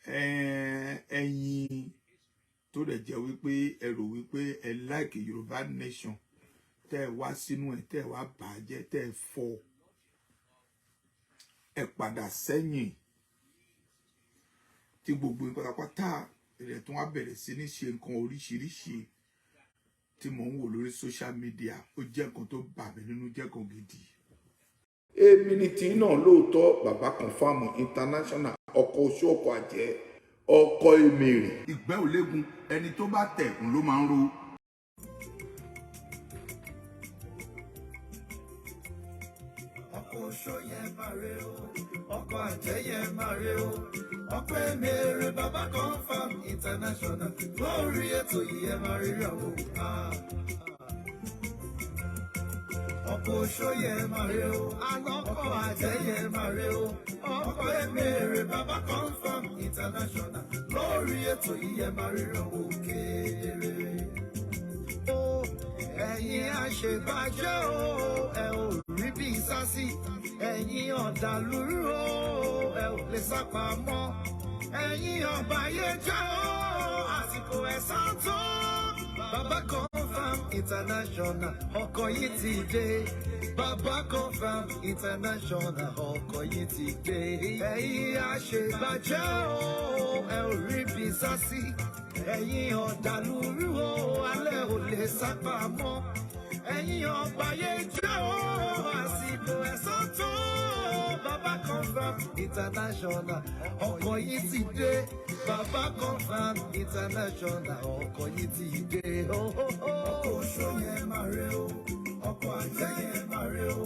ẹ̀yin tó dẹ̀ jẹ́ wípé ẹ rò wípé ẹ like Yorùbá nation tẹ́ ẹ wá sínú ẹ̀ tẹ́ ẹ wá bàjẹ́ tẹ́ ẹ fọ́ ẹ padà sẹ́yìn tí gbogbo pátápátá rẹ̀ tún wá bẹ̀rẹ̀ sí ní ṣe nǹkan oríṣiríṣi tí mò ń wò lórí social media ó jẹ́ nǹkan tó bà mí nínú jẹ́ nǹkan gidi. Èmi ni tí náà lóòótọ́ bàbá confam international ọkọ̀ oṣù ọkọ̀ àjẹ́ ọkọ̀ èmèrè. Ìgbẹ́ ò légun ẹni tó bá tẹ̀ ń ló máa ń ro. Ọkọ̀ oṣù yẹn máa re o, ọkọ̀ àjẹ́ yẹn máa re o, ọkọ̀ èmèrè bàbá confam international lórí ètò yìí ẹ máa rí rẹ̀ o. Ọkọ̀ oṣù yẹn máa re o, ọkọ̀ àjẹ́ yẹn máa re o, ọkọ̀ èmèrè bàbá confam international lórí ètò yìí ẹ máa rí rẹ̀ o kedere. Ẹ̀yin àṣebàjẹ́ o, ẹ ò rí bí sásì, ẹ̀yin ọ̀dàlúrú o, ẹ ò lè sá pamọ́, ẹ̀yin ọ̀bàyéjẹ́ o, àsìkò ẹ̀san tó. Bàbá confam international ọkọ̀ yìí ti dé. Bàbá confam international ọkọ̀ yìí ti dé. Ẹ̀yin àṣebàjẹ́ o, ẹ ò rí bí sásì, ẹ̀yin ọ̀dàlúrú o, alẹ́ ò lè sá pamọ́, ẹ̀yin ọ̀bàyéjẹ́ o, àsìkò ẹ̀san tó. Bàbá confam international ọkọ̀ yìí ti dé. Bàbá confam international ọkọ̀ yìí ti dé. Ọkọ̀ oṣù yẹn máa re o, ọkọ̀ àjẹ́ yẹn máa re o,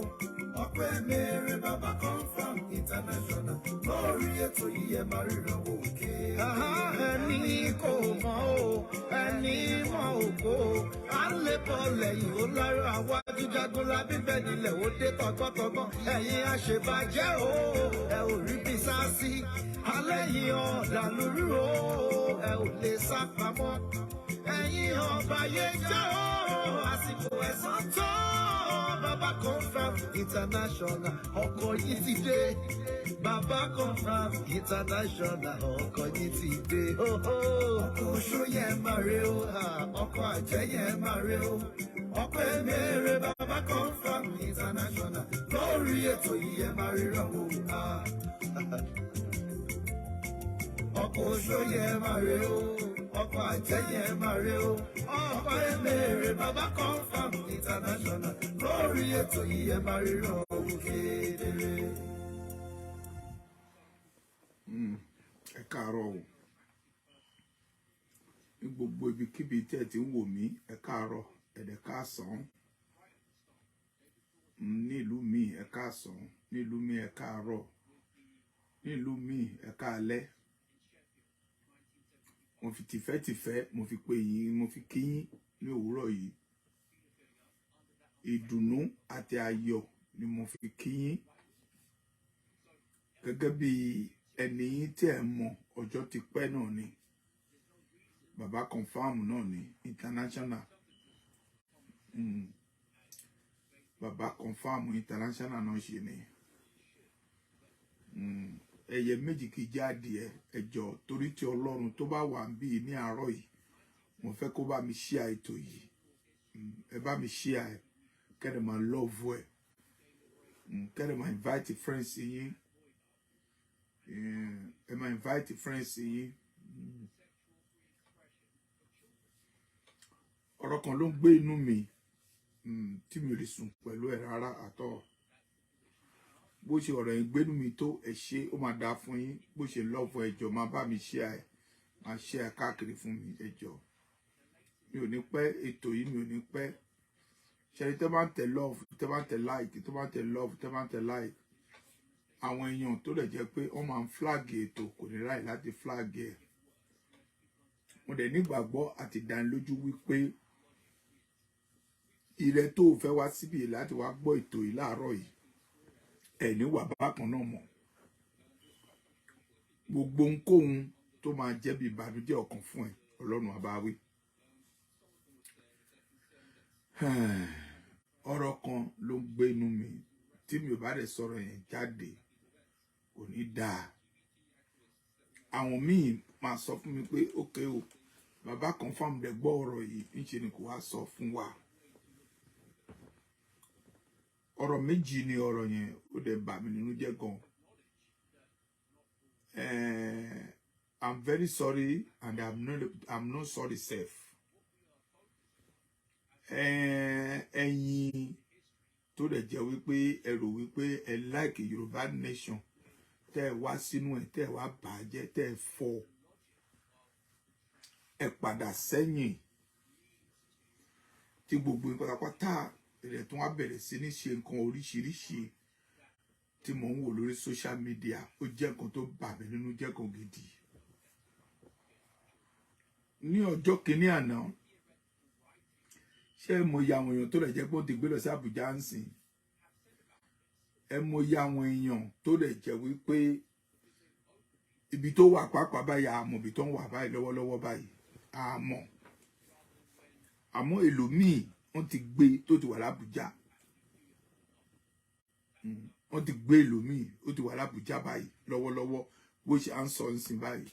ọkọ̀ èmèrè bàbá confam international lórí ètò yìí ẹ máa ríran òkè. Ẹni kò mọ̀ o, ẹni mọ̀ òkò, à ń lè bọ̀ lẹ́yìn ó lọ́rọ̀ àwájú jagunlá bíbẹ̀ nílẹ̀ ó dé tọgbọ́tọgbọ́n. Ẹ̀yin àṣebàjẹ́ o, ẹ ò rí bí sásì, alẹ́ yìí ọ̀dàlúrú o, ẹ ò lè sá pamọ́, ẹ̀yin ọ̀bàyéjẹ́ o, àsìkò ẹ̀san tó. Bàbá confam international ọkọ̀ yìí ti dé. Bàbá confam international ọkọ̀ yìí ti dé. Ọkọ̀ oṣù yẹn máa re o, ọkọ̀ àjẹ́ yẹn máa re o, ọkọ̀ èmèrè bàbá confam international lórí ètò yìí ẹ máa ríran o. Ọkọ̀ oṣù yẹn máa re o, ọkọ̀ àjẹ́ yẹn máa re o, ọkọ̀ èmèrè bàbá confam international lórí ètò yìí ẹ máa ríran o kedere. Ẹ káàárọ̀ o ní gbogbo ibikíbi tí ẹ ti ń wò mí, ẹ káàárọ̀ ẹ̀dẹ̀ káàsán, nílùú mi ẹ káàsán, nílùú mi ẹ káàárọ̀, nílùú mi ẹ káalẹ́. Mo fi tìfẹ́tìfẹ́ mo fi pè yín, mo fi kí yín ní òwúrọ̀ yìí. Ìdùnnú àti ayọ̀ ni mo fi kí yín gẹ́gẹ́ bí ẹni yín tí ẹ mọ̀ ọjọ́ ti pẹ́ náà ni. Bàbá confam náà ni international. Bàbá confam international náà ṣe ni. Ẹyẹ méjì kì í jáde ẹjọ́ torí tí Ọlọ́run tó bá wà bí ní àárọ̀ yìí mo fẹ́ kó bá mi share ètò yìí. Ẹ bá mi share ẹ kẹ́dẹ̀ máa love ẹ kẹ́dẹ̀ máa invite friends yín ẹ máa invite friends yín. Ọ̀rọ̀ kan ló ń gbé inú mi tí mi ò lè sùn pẹ̀lú ẹ rárá àtọ̀. Bó ṣe ọ̀rọ̀ yẹn gbénú mi tó ẹ ṣé ó máa dáa fún yín. Bó ṣe love ẹjọ́ máa bá mi share ẹ máa share káàkiri fún mi ẹjọ́. Mi ò ní pẹ́ ètò yìí, mi ò ní pẹ́. Ṣẹ́ni tẹ́ bá ń tẹ love, tẹ́ bá ń tẹ like, tẹ́ bá ń tẹ love, tẹ́ bá ń tẹ like. Àwọn èèyàn tó lè jẹ́ pé wọ́n máa ń flag ètò kò ní ráì láti flag ẹ̀. Mo dẹ̀ nígbàgbọ́ àti ìdánilójú wípé ìrẹ tó fẹ́ wá síbi láti wá gbọ́ ètò yìí láàárọ̀ yìí ẹni wà bákan náà mọ̀. Gbogbo ohunkóhun tó máa jẹ́ bí ìbànújẹ́ ọkàn fún ẹ Ọlọ́run á bá wí. Ọ̀rọ̀ kan ló ń gbé inú mi tí mi ò bá dẹ̀ sọ̀rọ̀ yẹn jáde kò ní dáa. àwọn míì máa sọ fún mi pé okay o bàbá confirm dẹ̀ gbọ́ ọ̀rọ̀ yìí ńṣe ni kò wá sọ fún wa ọ̀rọ̀ méjì ni ọ̀rọ̀ yẹn ó dẹ̀ bà mí nínú jẹ́ gan. I'm very sorry and I'm not sorry self. Ẹ̀yin tó dẹ̀ jẹ́ wípé ẹ rò wípé ẹ like Yorùbá nation tẹ́ ẹ wá sínú ẹ̀ tẹ́ ẹ wá bàjẹ́ tẹ́ ẹ fọ́ ẹ padà sẹ́yìn tí gbogbo pátápátá rẹ̀ tún wá bẹ̀rẹ̀ sí ní ṣe nǹkan oríṣiríṣi tí mò ń wò lórí social media ó jẹ́ nǹkan tó bà mí nínú jẹ́ kan gidi. Ní ọjọ́ kìíní àná ṣé mo ya àwọn èèyàn tó lè jẹ́ pé ó ti gbé lọ sí Àbújá ń sìn ẹ mo ya àwọn èèyàn tó lè jẹ́ wípé ibi tó wà pàápàá báyìí àmọ́ ibi tó ń wà báyìí lọ́wọ́lọ́wọ́ báyìí àmọ́ èlòmíì wọ́n ti gbé tó ti wà l'Àbújá wọ́n ti gbé èlòmíì ó ti wà l'Àbújá báyìí lọ́wọ́lọ́wọ́ bó ṣe à ń sọ ń sìn báyìí.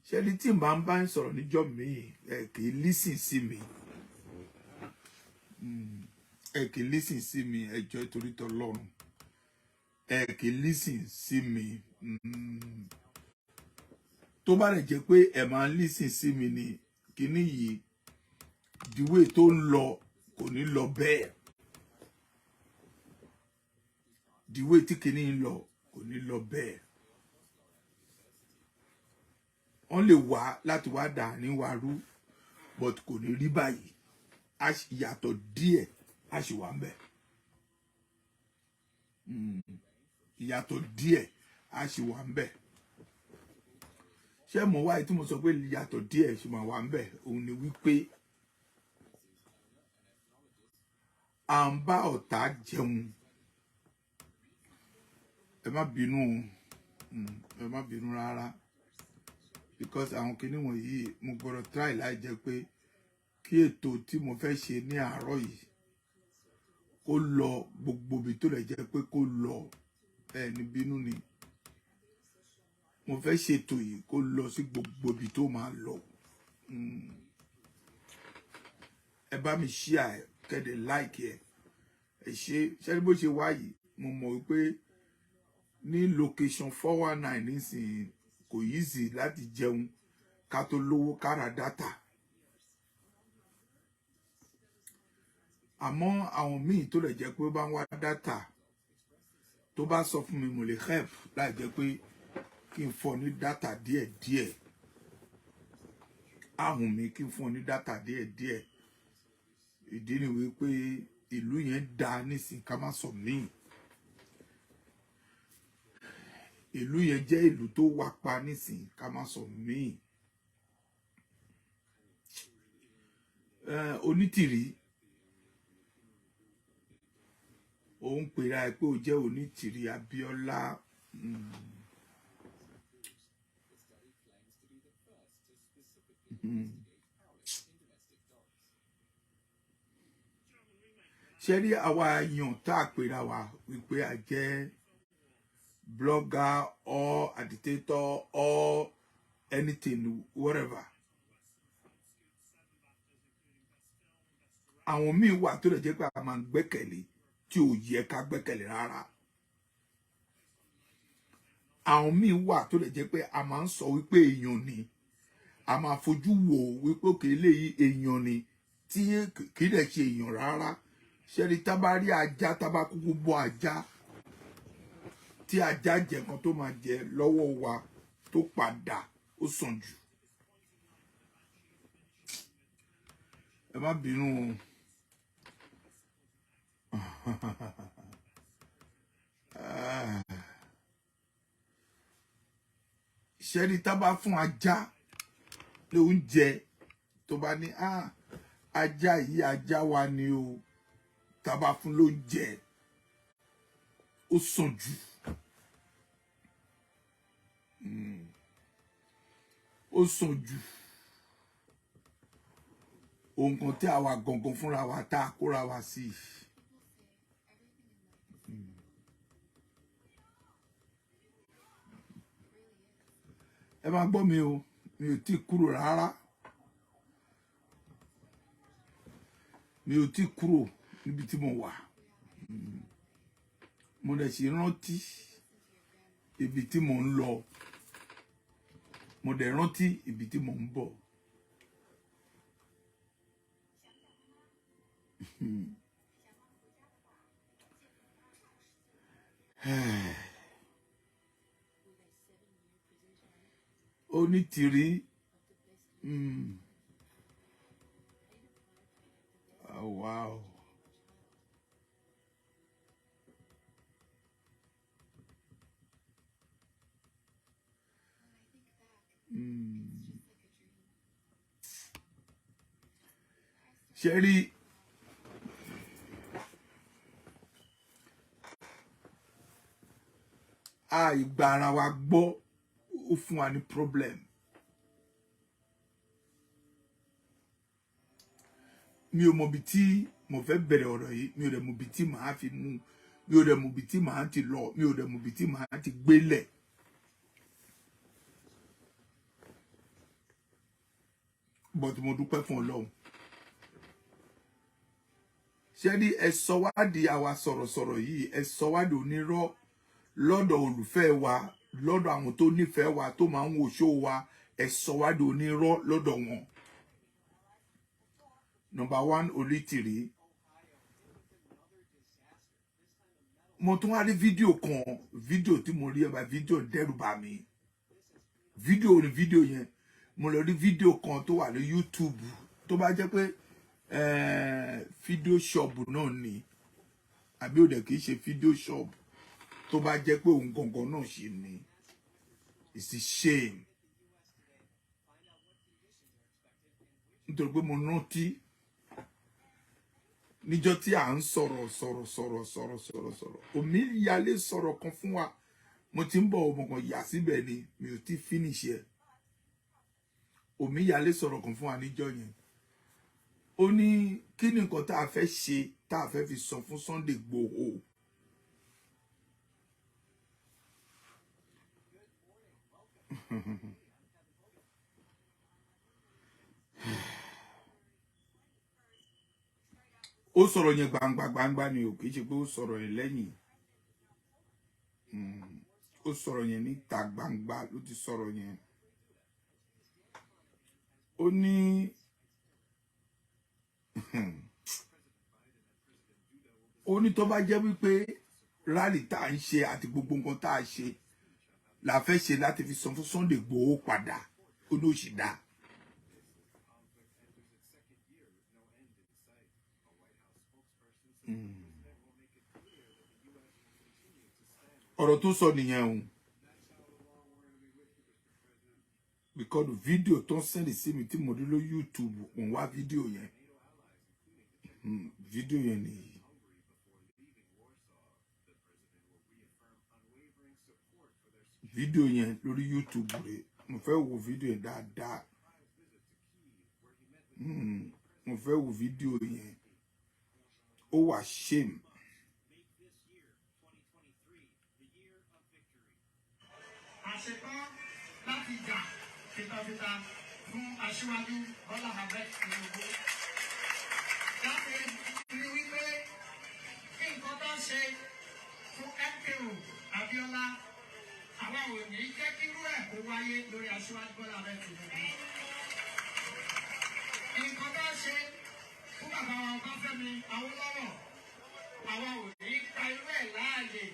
Ṣẹ́ni tí n bá ń sọ̀rọ̀ níjọ́ míì ẹ kì í lísìn sí mi ẹ kì í lísìn sí mi ẹjọ́ torí t'Ọlọ́run ẹ kì í lísìn sí mi tó bá lè jẹ́ pé ẹ máa ń lísìn sí mi ni kíní yìí ìdíwé tó ń lọ kò ní lọ bẹ́ẹ̀ ìdíwé tí kíní ń lọ kò ní lọ bẹ́ẹ̀. Wọ́n lè wá láti wá dà ní warú but kò ní rí báyìí ìyàtọ̀ díẹ̀ a sì wà ńbẹ̀ ìyàtọ̀ díẹ̀ a sì wà ńbẹ̀ ṣé mo wáyé tí mo sọ pé ìyàtọ̀ díẹ̀ sì máa wà ńbẹ̀ òun ni wípé à ń bá ọ̀tá jẹun ẹ má bínú rárá because àwọn kinní wọ̀nyí mo gbọ́dọ̀ try láì jẹ́ pé kí ètò tí mo fẹ́ ṣe ní àárọ̀ yìí kó lọ gbogbo ibi tó lè jẹ́ pé kó lọ ní bínú ni mo fẹ́ ṣètò yìí kó lọ sí gbogbo ibi tó máa lọ ẹ bá mi share kẹ́dẹ̀ like ẹ ṣe bó ṣe wá yìí mo mọ̀ wípé ní location 419 nísìnyí kò easy láti jẹun ká tó lówó kára dátà àmọ́ àwọn míì tó lè jẹ́ pé ó bá ń wá dátà tó bá sọ fún mi mo lè help láì jẹ́ pé kí n fún ọ ní dátà díẹ̀díẹ̀ ahùn mi kí n fún ọ ní dátà díẹ̀díẹ̀ ìdí ni wípé ìlú yẹn dá nísìn ká má sọ míì ìlú yẹn jẹ́ ìlú tó wà pa nísìn ká má sọ míì onítìrí òun pèrà ẹ pé ó jẹ́ onítìrí Abíọ́lá ṣe rí àwa èèyàn tá a pèrà wá wípé a jẹ́ blogger or agitator or anything whatever àwọn míì wà tó lè jẹ́ pé a máa ń gbẹ́kẹ̀lé tí ò yẹ ká gbẹ́kẹ̀lé rárá àwọn míì wà tó lè jẹ́ pé a máa ń sọ wípé èèyàn ni a máa fojú wò wípé òkè eléyìí èèyàn ni tí kì í dẹ̀ ṣe èèyàn rárá ṣẹ́ni tá bá rí ajá tá bá kúkú bọ́ ajá tí ajá jẹ kan tó máa jẹ lọ́wọ́ wa tó padà ó sàn jù ẹ má bínú ṣẹ́ni tá bá fún ajá lóúnjẹ tó bá ní ajá yìí ajá wa ni o tá bá fún lóúnjẹ ó sàn jù ó sàn jù ohun kan tí àwa gangan fúnra wa tá a kóra wa sí ẹ máa gbọ́ mi o, mi ò tí kúrò rárá. Mi ò tí kúrò níbi tí mo wà. Mo dẹ̀ sì rántí ibi tí mo ń lọ. Mo dẹ̀ rántí ibi tí mo ń bọ̀. Onítìrí. Oh, wow. Sherry, ìgbà ara wa gbọ́ ó fún wa ní problem. Mi ò mọ̀ bí tí mo fẹ́ bẹ̀rẹ̀ ọ̀rọ̀ yìí, mi ò dẹ̀ mọ̀ bí tí màá fi mú, mi ò dẹ̀ mọ̀ bí tí màá ti lọ, mi ò dẹ̀ mọ̀ bí tí màá ti gbélẹ̀. But mo dúpẹ́ fún Ọlọ́run. Ṣé ní ẹ sọ wá di àwa sọ̀rọ̀sọ̀rọ̀ yìí, ẹ sọ wá di onírọ́ lọ́dọ̀ olùfẹ́ wa, lọ́dọ̀ àwọn tó nífẹ̀ẹ́ wa, tó máa ń wo show wa, ẹ sọ wá di onírọ́ lọ́dọ̀ wọn. Number one, Onítìrí. Mo tún wá rí fídíò kan, fídíò tí mo rí ẹ bá fídíò dẹ́rù bà mí. Fídíò ni fídíò yẹn. Mo lọ rí fídíò kan tó wà ní YouTube tó bá jẹ́ pé fídíò shop náà ni àbí ó dẹ̀ kìí ṣe fídíò shop tó bá jẹ́ pé òun gangan náà ṣe ni. It's a shame. Nítorí pé mo rántí níjọ́ tí à ń sọ̀rọ̀ omi yálé sọ̀rọ̀ kan fún wa. Mo ti ń bọ̀ ọmọ kan yà síbẹ̀ ni mi ò ti finish ẹ̀. Omi yálé sọ̀rọ̀ kan fún wa níjọ́ yẹn. Ó ní kí ni nǹkan tá a fẹ́ ṣe tá a fẹ́ fi sọ fún Sunday Igboho. Ó sọ̀rọ̀ yẹn gbangba ni ò kìí ṣe pé ó sọ̀rọ̀ yẹn lẹ́yìn. Ó sọ̀rọ̀ yẹn níta gbangba ló ti sọ̀rọ̀ yẹn. Ó ní tó bá jẹ́ wípé rally tá à ń ṣe àti gbogbo nǹkan tá a ṣe la fẹ́ ṣe láti fi sọ fún Sunday Igboho padà, ó ló sì dá. Ọ̀rọ̀ tó sọ nìyẹn o. Because fídíò tó ń sẹ́ndì sí mi tí mo rí lórí YouTube, òun wá fídíò yẹn. Fídíò yẹn nìyí. Fídíò yẹn lórí YouTube rẹ̀. Mo fẹ́ wo fídíò yẹn dáadáa. Mo fẹ́ wo fídíò yẹn. Ó wà shame. Àṣetán láti jà fitafita fún aṣíwájú Bọ́lá Ahmed Tinubu. Láti rí wípé kí nǹkan tó ṣe fún MKO Abíọ́lá, àwa ò ní jẹ́ kí irú ẹ̀ kó wáyé lórí aṣíwájú Bọ́lá Ahmed Tinubu. Nǹkan tó ṣe fún bàbá wa Ọbáfẹ́mi Awólọ́wọ̀, àwa ò ní ka irú ẹ̀ láàyè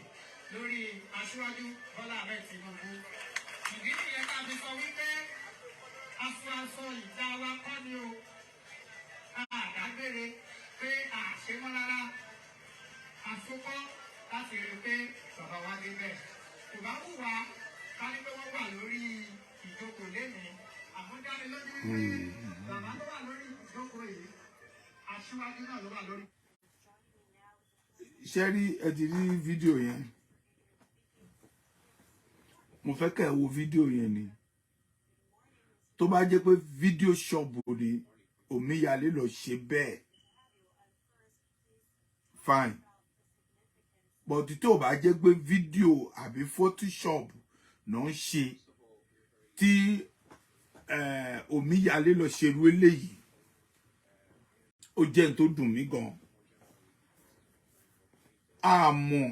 lórí aṣíwájú Bọ́lá Ahmed Tinubu. Ìdí nìyẹn ká fi sọ wípé aṣọ ìjà wa kọ́ ni o. Àdágbére pé àṣemọ́ rárá. Àsopọ̀ láti rí pé bàbá wa dé bẹ́ẹ̀. Kò bá wù wá ká ní pé wọ́n wà lórí ìjókòó lénìí. Àmújáde lójú wípé bàbá tó wà lórí ìjókòó yìí, aṣíwájú náà ló wà lórí. Ṣé rí ẹ ti rí fídíò yẹn? Mo fẹ́ kẹ́ ẹ wo fídíò yẹn ni. Tó bá jẹ́ pé fídíò ṣọ́ọ̀bù ni Omíyalé lọ ṣe bẹ́ẹ̀, fine. But tó bá jẹ́ pé fídíò àbí photoshop náà ń ṣe, tí omíyalé lọ ṣerú eléyìí ó jẹ́ n tó dùn mí gan. Àmọ́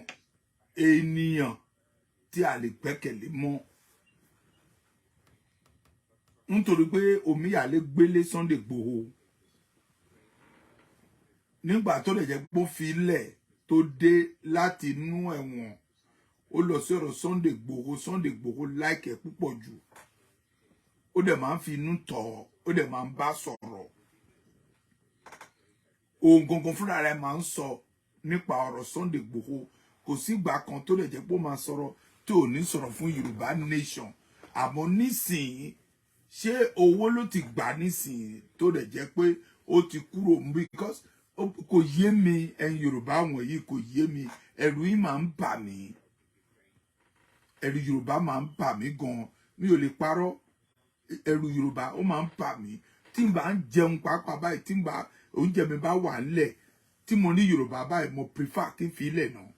ènìyàn tí a lè gbẹ́kẹ̀lé mọ́ nítorí pé omíyalé gbélé Sunday Igboho nígbà tó lè jẹ́ pé ó fi ilẹ̀ tó dé láti inú ẹ̀wọ̀n ó lọ sí ọ̀rọ̀ Sunday Igboho láìkẹ́ púpọ̀ jù ó dẹ̀ máa ń fi inú tọ̀ ó dẹ̀ máa ń bá sọ̀rọ̀ ohun gangan fúnra rẹ̀ máa ń sọ nípa ọ̀rọ̀ Sunday Igboho kò sí ìgbà kan tó lè jẹ́ pé ó máa sọ̀rọ̀ tí ò ní sọ̀rọ̀ fún Yorùbá nation àmọ́ nísìnyí ṣé owó ló ti gbà nísìnyí tó lè jẹ́ pé ó ti kúrò because kò yé mi ẹ̀yin Yorùbá wọ̀nyí kò yé mi ẹ̀rù yìí máa ń bà mí ẹ̀rù Yorùbá máa ń bà mí gan mi ò lè parọ́ ẹ̀rù Yorùbá ó máa ń bà mí tí n bá ń jẹun pàápàá báyìí tí n bá oúnjẹ mi bá wà nílẹ̀ tí mo ní Yorùbá báyìí mo prefer kí n fi ilẹ̀ náà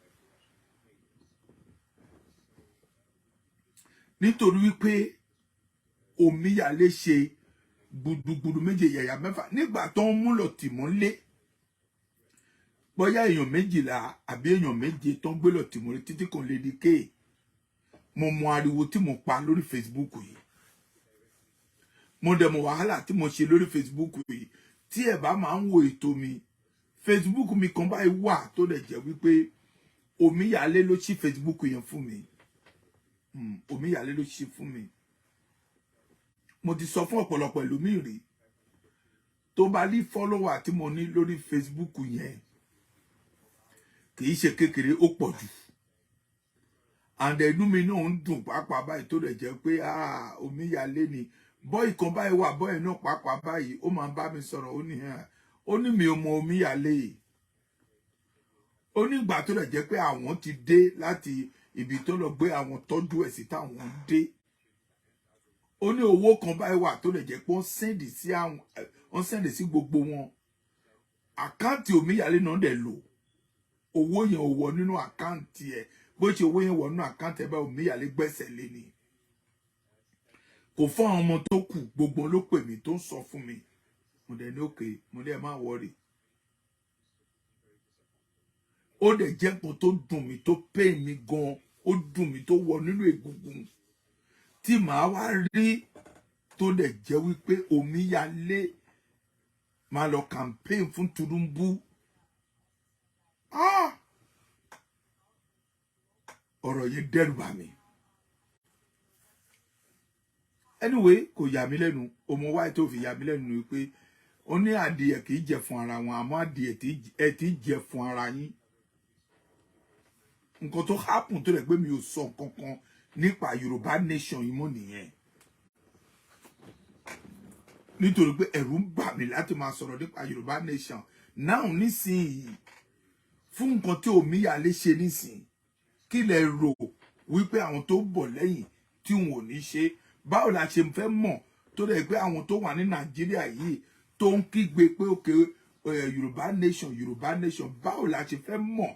nítorí wípé omíyalé ṣe gbùdùgbùdù méje yàyà mẹ́fà nígbà tó ń mú lọ tìmọ́lé bóyá èèyàn 12 àbí èèyàn 7 tó ń gbé lọ tìmọ́lé títí kan lè di kéè mo mọ ariwo tí mo pa lórí Facebook yìí mo dẹ̀ mọ wàhálà tí mo ṣe lórí Facebook yìí tí ẹ bá máa ń wo ètò mi Facebook mi kan báyìí wà tó lè jẹ́ wípé omíyalé ló ṣí Facebook yẹn fún mi omíyalé ló ṣí fún mi mo ti sọ fún ọ̀pọ̀lọpọ̀ ẹlòmíì rí tó bá ní follower tí mo ní lórí Facebook yẹn kì í ṣe kékeré ó pọ̀ jù and inú mi náà ń dùn pàápàá báyìí tó lè jẹ́ pé omíyalé ni bọ́ì kan báyìí wà bọ́ì náà pàápàá báyìí ó máa ń bá mi sọ̀rọ̀ ó ní mi ò mọ omíyalé ó ní ìgbà tó lè jẹ́ pé àwọn ti dé láti ibi tó lọ gbé àwọn tọ́jú ẹ̀ sí táwọn dé ó ní owó kan báyìí wà tó lè jẹ́ pé wọ́n sẹ́ndì sí gbogbo wọn àkáǹtì omíyalé náà dẹ̀ lò owó yẹn ò wọ nínú àkáǹtì ẹ̀ bó ṣe owó yẹn wọ nínú àkáǹtì ẹ̀ bá omíyalé gbẹ́sẹ̀ lé ni kò fún àwọn ọmọ tó kù gbogbo ló pè mí tó ń sọ fún mi mo dẹ̀ ní òkè mo dẹ̀ má wọrí ó dẹ̀ jẹ́ nǹkan tó dùn mí tó pè mí gan ó dùn mí tó wọ nínú egungun tí màá wá rí tó dẹ̀ jẹ́ wípé omíyalé máa lọ campaign fún Tinubu ọ̀rọ̀ yẹn dẹ́rù bà mí anyway kò yà mí lẹ́nu ọmọ wáyé tó fi yà mí lẹ́nu ni pé ó ní adìẹ kì í jẹ fún ara wọn àmọ́ adìẹ ẹ ti jẹ fún ara yín nǹkan tó happen tó rẹ̀ pé mi ò sọ kankan nípa Yorùbá nation yìí mọ́ nìyẹn nítorí pé ẹ̀rù ń bà mí láti máa sọ̀rọ̀ nípa Yorùbá nation now nísìnyí fún nǹkan tí omíyalé ṣe nísìnyí kí lẹ rò wípé àwọn tó bọ̀ lẹ́yìn tí wọn ò ní ṣe báwo la ṣe fẹ́ mọ̀ tó rẹ̀ pé àwọn tó wà ní Nàìjíríà yìí tó ń kígbe pé òkè Yorùbá nation báwo la ṣe fẹ́ mọ̀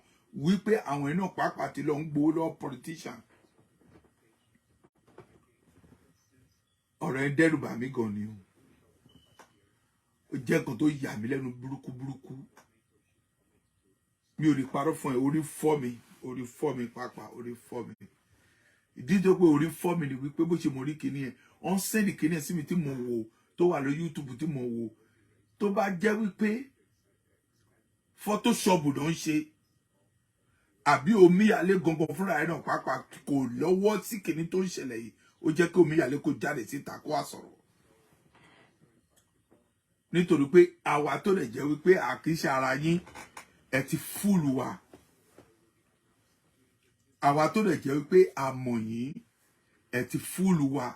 wípé àwọn iná pàápàá ti lọ ń gbowó lọ́wọ́ politician ọ̀rọ̀ ẹ dẹ́rù bà mí gan ni ó jẹ́ nǹkan tó yà mí lẹ́nu burúkú mi ò lè parọ́ fún ẹ orí fọ́ mi pàápàá orí fọ́ mi ìdí tó pé orí fọ́ mi ni wípé bó ṣe mo rí kíní ẹ ọ̀n sẹ́ni kíní ẹ sí mi tí mo wò tó wà lórí YouTube tí mo wò tó bá jẹ́ wípé Photoshop ló ń ṣe àbí omíyalé gangan fúnra ẹ̀ náà pàápàá kò lọ́wọ́ sí kíní tó ń ṣẹlẹ̀ yìí ó jẹ́ kí omíyalé kó jáde síta kó wá sọ̀rọ̀ nítorí pé àwa tó lè jẹ́ wípé àkíṣe ara yín ẹ ti fúlù wa àwa tó lè jẹ́ wípé àmọ̀ yín ẹ ti fúlù wa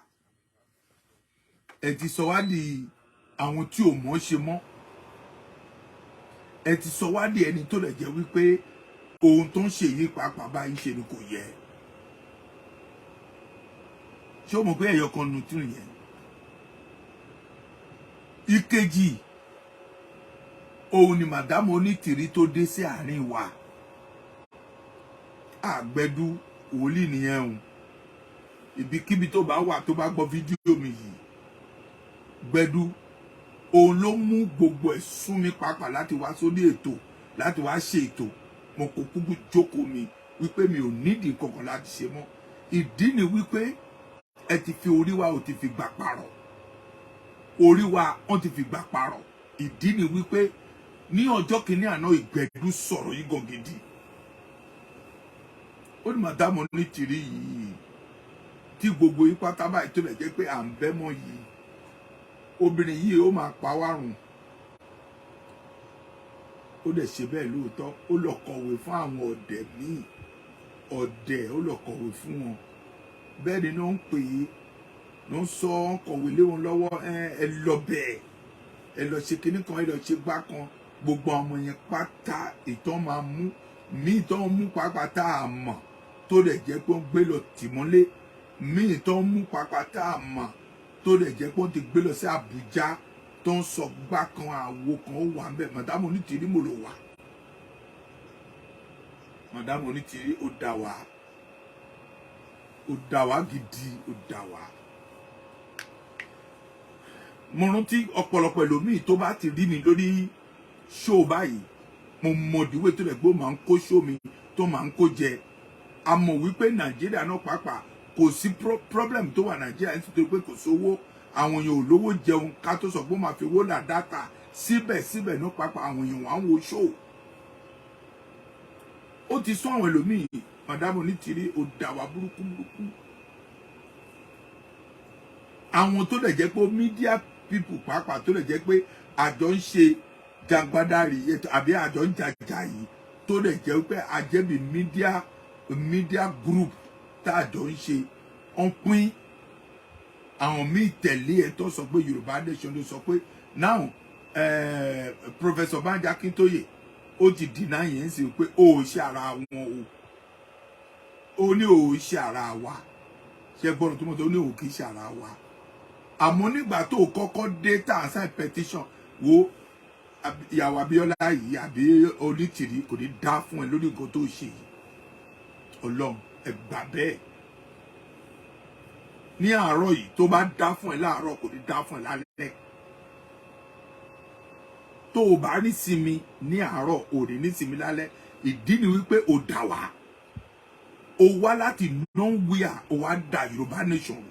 ẹ ti sọ wá di àwọn tí ò mọ̀ ṣe mọ́ ẹ ti sọ wá di ẹni tó lè jẹ́ wípé ohun tó ń ṣe yìí pàápàá báyìí ṣe ni kò yẹ ṣé o mọ̀ pé ẹ̀yọ kan nu tí yẹn ìkejì òun ni màdámù onítìrí tó dé sí àárín wa àgbẹ̀dú wòlíì nìyẹn o ibikíbi tó bá wà tó bá gbọ́ fídíò mi yìí Gbẹ̀du òun ló mú gbogbo ẹ̀ sún mi pàápàá láti wá sórí ètò láti wá ṣe ètò mo kò kúkú jókòó mi wípé mi ò nídìí kankan láti ṣe mọ́ ìdí ni wípé ẹ ti fi orí wa ò ti fi gbà parọ́ orí wa wọ́n ti fi gbà parọ́ ìdí ni wípé ní ọjọ́ kìíní àná Ìgbẹ̀du sọ̀rọ̀ yìí gan gidi ó ní màdámù ní tìrí yìí tí gbogbo yín pátá báyìí tó lè jẹ́ pé à ń bẹ́ mọ́ yìí obìnrin yìí ó máa pa wá rùn ó dẹ̀ ṣe bẹ́ẹ̀ lóòótọ́ ó lọ kọ̀wé fún àwọn ọ̀dẹ̀ míì ọ̀dẹ̀ ó lọ kọ̀wé fún wọn bẹ́ẹ̀ ni ló ń pè é ló ń sọ ọ́n kọ̀wé lé wọn lọ́wọ́ ẹ lọ bẹ́ẹ̀ ẹ lọ ṣe kinní kan ẹ lọ ṣe gbá kan gbogbo ọmọ yẹn pátá ìtàn máa mú míì tó ń mú pàápàá tá a mọ̀ tó lè jẹ́ pé ó ń gbé lọ tìmọ́lé míì tó ń mú pàápàá tá a mọ̀ tó lè jẹ́ pé ó ti gbé lọ sí Àbújá tó ń sọ gbá kan àwo kan ó wà ń bẹ̀ màdámù Onítìrí mo lò wá màdámù Onítìrí ó dá wá gidi ó dá wá. mo rántí ọ̀pọ̀lọpọ̀ ẹlòmíì tó bá ti rí mi lórí ṣó báyìí mo mọ̀díwé tó lè gbó máa ń kó ṣó mi tó máa ń kó jẹ a mọ̀ wípé Nàìjíríà náà pàápàá kò sí problem tó wà Nàìjíríà nítorí pé kò sówó àwọn èèyàn ò lówó jẹun ká tó sọ pé ó máa fi owó là dátà síbẹ̀síbẹ̀ náà pàápàá àwọn èèyàn wà ń wo ṣó ó ti sún àwọn ẹlòmíì màdámù Onítìrí ó dá wa burúkú àwọn tó lè jẹ́ pé media people pàápàá tó lè jẹ́ pé àjọ ń ṣe jàǹgbádárì àbí àjọ ń jàjà yìí tó lè jẹ́ pé àjẹbí media group tá àjọ ń ṣe ọ̀n pín àwọn míì tẹ̀lé ẹ̀ tó sọ pé Yorùbá nation ló sọ pé now Professor Banji Akintoye ó ti dìnnà yẹn sí pé ó ṣe ara wọn ó ní ó ṣe ara wa ṣe gbọ́dọ̀ tó mọ̀ tó ní ó kì í ṣe ara wa àmọ́ nígbà tó kọ́kọ́ dé tá à ń sign petition wo ìyàwó Abíọ́lá yìí àbí Onítìrí kò ní dá fún ẹ lórí nǹkan tó ṣe yìí Ọlọ́run ẹ gbà bẹ́ẹ̀ ní àárọ̀ yìí tó bá dá fún ẹ láàárọ̀ kò ní dá fún ẹ lálẹ́ tó o bá ní sinmi ní àárọ̀ ò ní sinmi lálẹ́ ìdí ni wípé o dá wá o wá láti nowhere o wá dá Yorùbá nation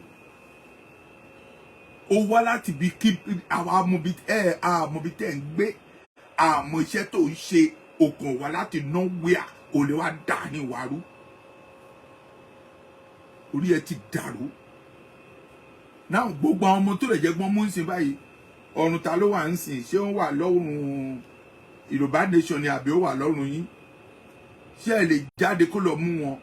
o wá láti bí kí àwọn amọ̀bí tẹ̀ ń gbé àmọ́ iṣẹ́ tó ń ṣe okùn wá láti nowhere o lè wá dà ní ìwárú orí ẹ ti dàrú náà gbogbo àwọn ọmọ tó lè jẹ́ gbọ́n mú ń sìn báyìí ọ̀run ta ló wà ń sìn ṣé ó wà lọ́rùn Yorùbá nation ni àbí ó wà lọ́rùn yín ṣé ẹ lè jáde kó lọ mú wọn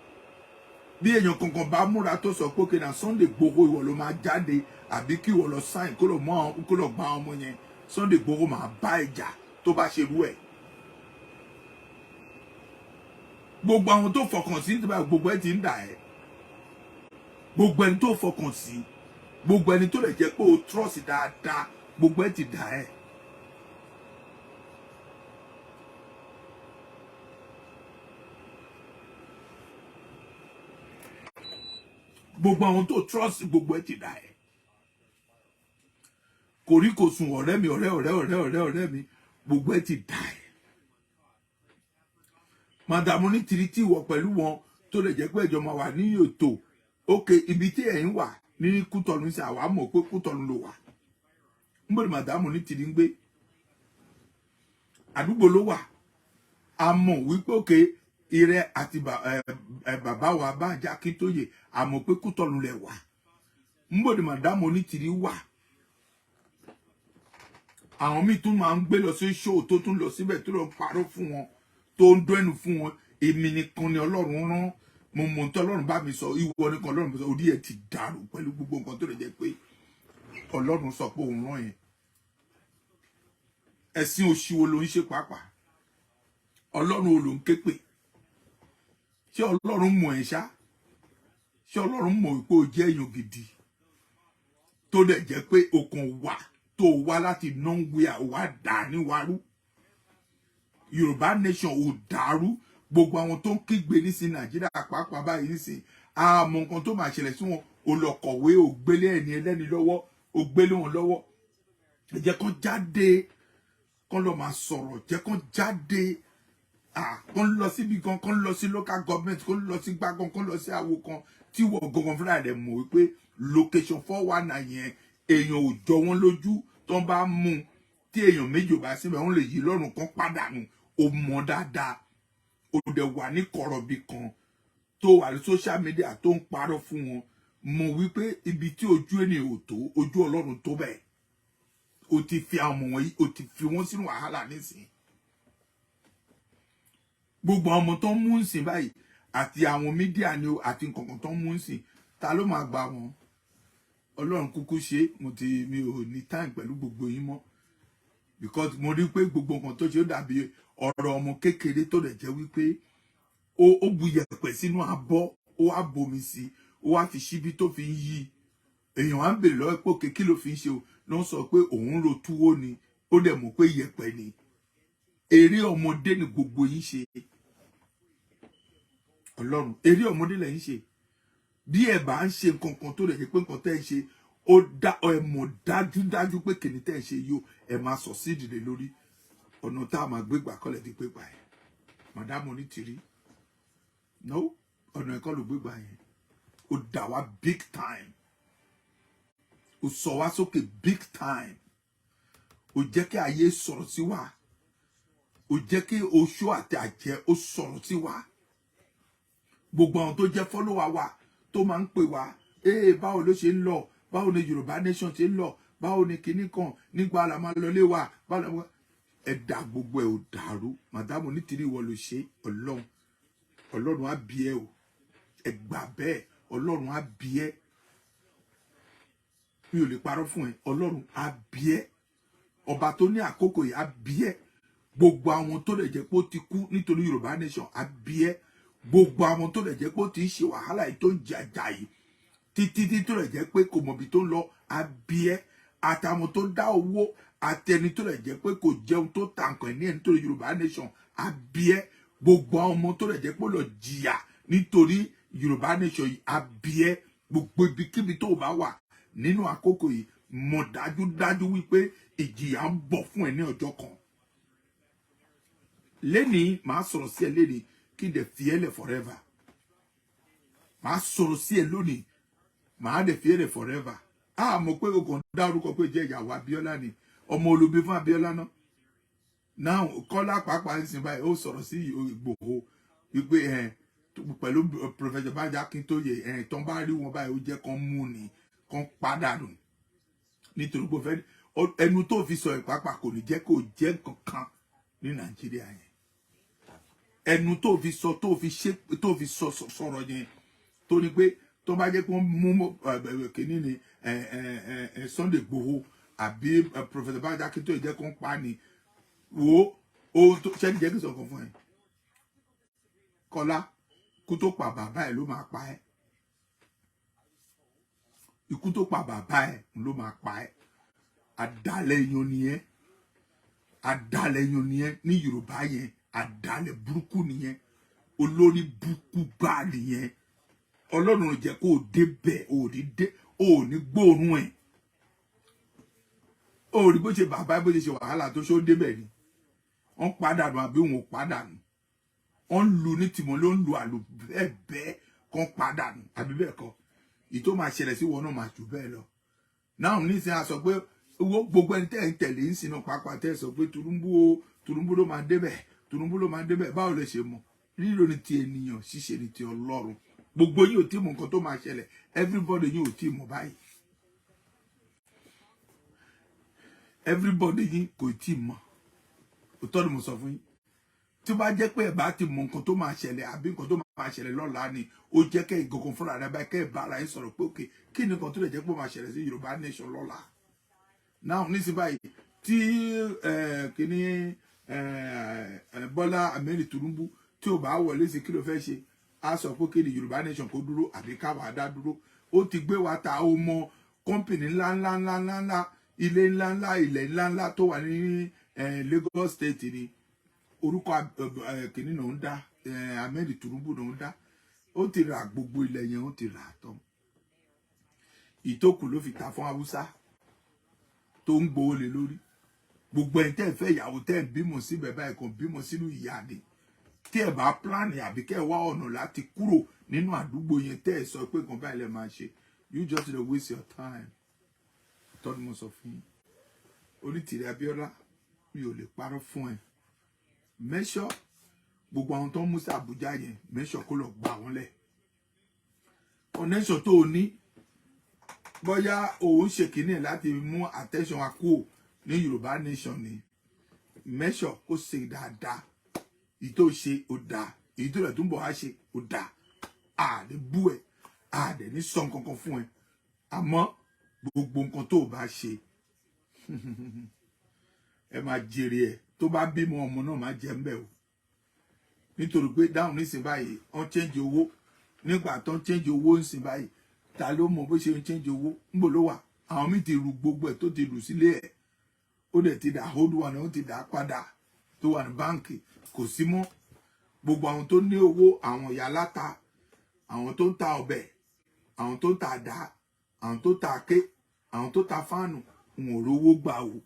bí èèyàn kankan bá múra tó sọ pé kí na Sunday Igboho ìwọ ló máa jáde àbí kí ìwọ lọ sáìn kó lọ gba ọmọ yẹn Sunday Igboho máa bá ìjà tó bá ṣe rú ẹ gbogbo àwọn tó fọkàn sí nítorí gbogbo ẹ ti ń dà ẹ gbogbo ẹni tó fọkàn sí gbogbo ẹni tó lè jẹ́ pé o trust dáadáa gbogbo ẹ ti dà ẹ gbogbo àwọn tó trust gbogbo ẹ ti dà ẹ kòríkòsùn ọ̀rẹ́ mi ọ̀rẹ́ mi gbogbo ẹ ti dà ẹ Madam Onítìrí tí wọ pẹ̀lú wọn tó lè jẹ́ pé ẹjọ́ máa wà ní ètò òkè ibi tí ẹ̀yin wà ní Kútọ̀nù sí àwa mọ̀ pé Kútọ̀nù ló wà ń bọ̀ ní Madam Onítìrí ń gbé àdúgbò ló wà a mọ̀ wípé òkè Ìrẹ àti bàbá wa Banji Akintoye a mọ̀ pé Kútọ̀nù lẹ̀ wà ń bọ̀ ní Madam Onítìrí wà àwọn míì tún máa ń gbé lọ sí ṣóò tó tún lọ síbẹ̀ tó lọ parọ́ fún wọn tó ń dọ́ẹ̀nù fún wọn èmi nìkan ni Ọlọ́run rán mo mọ̀ ní Ọlọ́run bá mi sọ ìwọ nìkan Ọlọ́run mi sọ orí ẹ̀ ti dàrú pẹ̀lú gbogbo nǹkan tó lè jẹ́ pé Ọlọ́run sọ pé òun rán yẹn ẹ̀sìn òṣìwò ló ń ṣe pàápàá Ọlọ́run ò ló ń ké pè ṣé Ọlọ́run mọ̀ ẹ́ ṣá ṣé Ọlọ́run mọ̀ pé o jẹ́ èèyàn gidi tó lè jẹ́ pé okùn wà tó wá láti nowhere wá dà níwárú Yorùbá nation ò dàrú gbogbo àwọn tó ń kígbe nísìn Nàìjíríà pàápàá báyìí nísìn àmọ́ nǹkan tó máa ṣẹlẹ̀ sí wọn ó lọ kọ̀wé ó gbélé ẹni ẹlẹ́ni lọ́wọ́ ó gbélé wọn lọ́wọ́ ẹ jẹ́ kán jáde kán lọ máa sọ̀rọ̀ jẹ́ kán jáde kán lọ síbi kan kán lọ sí local government kán lọ sí gbàgán kán lọ sí àwo kan tí wọ́n gangan fúnra rẹ̀ mọ̀ wípé location 419 yẹn èèyàn ò jọ wọ́n lójú tó ń bá mú tí èèyàn méjì ò bá síbẹ̀ wọ́n lè yí lọ́rùn kan pàdánù ó mọ̀ dáadáa ó dẹ̀ wà ní kọ̀rọ̀bì kan tó wà ní social media tó ń parọ́ fún wọn mọ̀ wípé ibi tí ojú ènìyàn ò tó ojú Ọlọ́run tó bẹ́ẹ̀ ó ti fi àwọn ọmọ wọ̀nyí ó ti fi wọ́n sínú wàhálà nísìnyí gbogbo àwọn ọmọ tó ń mú nsìn báyìí àti àwọn mídíà ni àti nǹkankan tó ń mú nsìn ta ló máa gbà wọn Ọlọ́run kúkú ṣe mi ò ní time pẹ̀lú gbogbo yín mọ́ because mo rí pé gbogbo nǹkan tó ṣe ó dàbí ọ̀rọ̀ ọmọ kékeré tó dẹ̀ jẹ́ wípé ó bu yẹ̀pẹ̀ sínú abọ́ ó wá bomi sí ó wá fi ṣíbí tó fi ń yí èèyàn á ń bèrè lọ́wọ́ pé òkè kí ló fi ń ṣe o ló ń sọ pé òun ro túwó ni ó dẹ̀ mọ̀ pé yẹ̀pẹ̀ ni eré ọmọdé ni gbogbo yín ṣe Ọlọ́run eré ọmọdé lẹ́yìn ṣe bí ẹ bá ń ṣe nǹkan kan tó lè ṣe pé nǹkan tẹ́ ń ṣe ó dá ẹ mọ̀ dájúdájú pé kìnìún tẹ́ ń ṣe yóò ẹ máa sọ sí ìdílé lórí ọ̀nà tá a máa gbégbà kọ́lẹ̀ ti gbégbà ẹ̀ màdámù ní tìrí no ọ̀nà ẹ̀kọ́ ló gbégbà yẹn ó dà wá big time ó sọ wá sókè big time ó jẹ́ kí ayé sọ̀rọ̀ sí wa ó jẹ́ kí oṣó àti àjẹ́ ó sọ̀rọ̀ sí wa gbogbo àwọn tó jẹ́ fọ́lọ́wà wa tó máa ń pè wá báwo ló ṣe ń lọ báwo ni Yorùbá nation ṣe ń lọ báwo ni kinní kan nígbà la máa lọlé wa báwo ẹ̀dá gbogbo ẹ̀ ò dàrú màdámù nítorí ìwọ ló ṣe Ọlọ́run á bí ẹ o ẹ gbà bẹ́ẹ̀ Ọlọ́run á bí ẹ mi ò lè parọ́ fún ẹ Ọlọ́run á bí ẹ ọba tó ní àkókò yìí á bí ẹ gbogbo àwọn tó lè jẹ́ pé ó ti kú nítorí Yorùbá nation á bí ẹ gbogbo àwọn tó lè jẹ́ pé ó ti ń ṣe wàhálà yìí tó ń jàjà yìí títí tó lè jẹ́ pé kò mọ̀bi tó ń lọ á bí ẹ àtàwọn tó dá owó àtẹni tó lè jẹ́ pé kò jẹun tó ta nǹkan ní ẹ̀ nítorí Yorùbá nation á bí ẹ gbogbo àwọn ọmọ tó lè jẹ́ pé ó lọ jìyà nítorí Yorùbá nation yìí á bí ẹ gbogbo ibikíbi tó bá wà nínú àkókò yìí mọ̀ dájúdájú wípé ìjìyà ń bọ̀ fún ẹ ní ọjọ́ kan lẹ́nìí màá sọ̀rọ̀ sí ẹ lẹ́nìí kí n dẹ̀ fi ẹ́ lẹ̀ forever màá sọ̀rọ̀ sí ẹ lónìí màá dẹ̀ fi ẹ́ lẹ̀ forever mọ̀ pé o kàn dá orúkọ pé jẹ́ ìyàwó Abíọ́lá ni ọmọ olóbi fún Abíọ́lá náà náà Kọ́lá pàápàá ń sìn báyìí ó sọ̀rọ̀ sí Ìgbòho wípé pẹ̀lú Professor Banji Akíntóyè tó ń bá rí wọn báyìí ó jẹ́ kán mú ni kán pàdánù nítorí pé fẹ́ ẹnu tó fi sọ ìpápá kò ní jẹ́ kó jẹ́ nǹkan kan ní Nàìjíríà yẹn ẹnu tó fi sọ tó fi sọ̀rọ̀ yẹn tó ní pé tó bá jẹ́ pé wọ́n mú kìíní ni Sunday Igboho àbí Professor Banji Akíntóyè jẹ́ kó ń pa ni wo ohun tó ṣẹ́ni jẹ́ kí sọ̀kan fún ẹ Kọ́lá ikú tó pa bàbá ẹ̀ ló máa pa ẹ́ ikú tó pa bàbá ẹ̀ ló máa pa ẹ́ àdàlẹ̀ èèyàn nìyẹn ní Yorùbá yẹn àdàlẹ̀ burúkú nìyẹn olórí burúkú gbá nìyẹn Ọlọ́run jẹ́ kó o débẹ̀ o ò ní gbóòórùn ẹ̀ o rí bó ṣe bàbá bó ṣe wàhálà tó ṣó débẹ̀ ni wọ́n pàdánù àbí wọn ò pàdánù wọ́n lu ní tìmọ̀ ló ń lu àlù bẹ́ẹ̀ kan pàdánù àbí bẹ́ẹ̀ kọ́ ìtò máa ṣẹlẹ̀ sí wọn náà máa jù bẹ́ẹ̀ lọ náà nísìnyí a sọ pé gbogbo ẹni tẹ́ ń tẹ̀lé ń sinú pápá tẹ́ sọ pé Tinubu ló máa débẹ̀ báwo lè ṣe mọ̀ lílo ní ti ènìyàn ṣíṣe ní ti Ọlọ́run gbogbo yìí ò tí mọ̀ nǹkan tó máa ṣẹlẹ̀ everybody yìí ò tí mọ̀ báyìí everybody yìí kò tí mọ̀ òótọ́ ni mo sọ fún yín tí ó bá jẹ́ pé ẹ bá ti mọ̀ nǹkan tó máa ṣẹlẹ̀ àbí nǹkan tó máa ṣẹlẹ̀ lọ́la ni ó jẹ́ kẹ́ ìgọ̀kan fúnra rẹ̀ báyìí kẹ́ ẹ̀ bá ara yín sọ̀rọ̀ pé òkè kí ni nǹkan tó lè jẹ́ pé ó máa ṣẹlẹ̀ sí Yorùbá nation lọ́la now nísìnyí báyìí tí kíní Bọ́lá Ahmed Tinubu tí ò bá wọlé sí kí ló fẹ́ ṣe á sọ pé kí ni Yorùbá nation kó dúró àbí káwa dá dúró ó ti gbé wa ta ó mọ kọ́mpìnì ńláńlá ilé ńláńlá ilẹ̀ ńláńlá tó wà ní Lagos State ni orúkọ kìíní náà ń dá Ahmed Tinubu náà ń dá ó ti ra gbogbo ilẹ̀ yẹn ó ti rà tán ìtókù ló fi ta fún Haúsá tó ń gbowó lé lórí. Gbogbo ẹni tẹ́ fẹ́ ìyàwó tẹ́ bímọ síbẹ̀ báyìí kan bímọ sínú ìyá ni. Tí ẹ bá plan àbí kẹ́ wá ọ̀nà láti kúrò nínú àdúgbò yẹn tẹ́ sọ pé kan báyìí lẹ máa ṣe. You just dey waste your time. Tọ́ni mo sọ fún yín. Onítìrí Abíọ́lá mi ò lè parọ́ fún ẹ. Mẹ́ṣọ́ gbogbo àwọn tó ń mú sí Àbújá yẹn mẹ́ṣọ́ kó lọ gbà wọ́n lẹ̀. Connection tó o ní bóyá òun ṣe kìíní láti mú attention wa kúrò ní Yorùbá nation ni. Mẹ́ṣọ́ kó ṣe dáadáa. Èyí tó ṣe ó dáa. Èyí tó rẹ̀ tó ń bọ̀ wá ṣe ó dáa. A lè bú ẹ. A dẹ̀ ní sọ nǹkan kan fún ẹ. Àmọ́ gbogbo nǹkan tó o bá ṣe ẹ máa jèrè ẹ. Tó bá bímọ ọmọ náà máa jẹ ńbẹ̀ o. Nítorí pé dáhùn nísìn báyìí wọ́n change owó. Nígbà tó ń change owó nísìn báyìí ta ló mọ̀ bó ṣe ń change owó níbo ló wà. Àwọn míì ti rù gbogbo ẹ̀ tó ti rù sílé ẹ̀. Ó dẹ̀ ti dà hold one ó ti dà padà tó wà ní báǹkì kò sí mọ́. Gbogbo àwọn tó ní owó àwọn ìyá láta àwọn tó ń ta ọbẹ̀ àwọn tó ń ta àdá àwọn tó ta àké àwọn tó ta fáànù wọn ò rówó gbà o.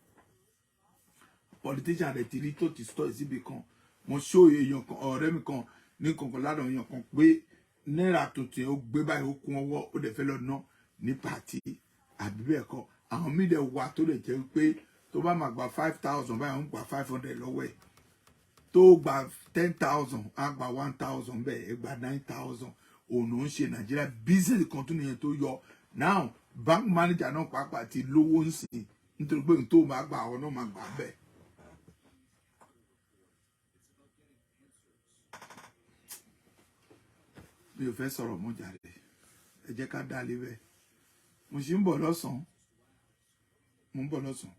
Politician rẹ̀ ti rí tó ti stọ̀ síbi kan. Mo show èèyàn kan ọ̀rẹ́ mi kan ní kankan ládùn èèyàn kan pé náírà tuntun ó gbé báyìí ó kún ọwọ́ ó dẹ̀ fẹ́ lọ ná ní pàtí àbí bẹ́ẹ̀ kọ́. Àwọn míì dẹ̀ wà tó lè jẹ́ pé tó bá máa gba 5,000 báyìí ó ń gba 500 lọ́wọ́ ẹ̀. Tó gba 10,000 á gba 1,000 bẹ́ẹ̀ ẹ gba 9,000. Òun ń ṣe Nàìjíríà business kan tún nìyẹn tó yọ. Now bank manager náà pàápàá ti lówó ń sìn nítorí pé tó máa gba àwọn náà máa gbà bẹ́ẹ̀. Mi ò fẹ́ sọ̀rọ̀ mọ́ jàre. Ẹ jẹ́ ká dá lé bẹ́ẹ̀. Mo ṣì ń bọ̀ lọ́sàn-án. Mo ń bọ̀ lọ́sàn-án.